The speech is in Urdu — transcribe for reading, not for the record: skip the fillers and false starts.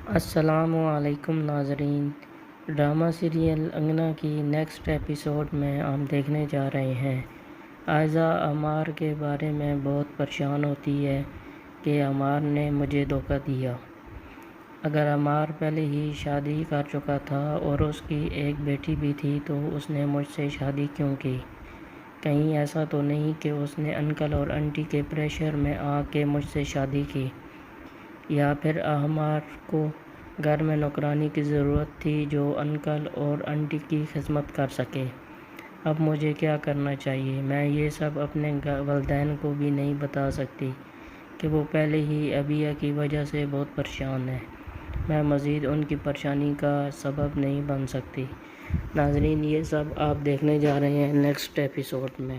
السلام علیکم ناظرین، ڈرامہ سیریل انگنا کی نیکسٹ ایپیسوڈ میں ہم دیکھنے جا رہے ہیں۔ عائزہ عمار کے بارے میں بہت پریشان ہوتی ہے کہ عمار نے مجھے دھوکہ دیا۔ اگر عمار پہلے ہی شادی کر چکا تھا اور اس کی ایک بیٹی بھی تھی تو اس نے مجھ سے شادی کیوں کی؟ کہیں ایسا تو نہیں کہ اس نے انکل اور انٹی کے پریشر میں آ کے مجھ سے شادی کی؟ یا پھر عمار کو گھر میں نوکرانی کی ضرورت تھی جو انکل اور انٹی کی خدمت کر سکے؟ اب مجھے کیا کرنا چاہیے؟ میں یہ سب اپنے والدین کو بھی نہیں بتا سکتی کہ وہ پہلے ہی ابیہ کی وجہ سے بہت پریشان ہیں۔ میں مزید ان کی پریشانی کا سبب نہیں بن سکتی۔ ناظرین، یہ سب آپ دیکھنے جا رہے ہیں نیکسٹ ایپیسوڈ میں۔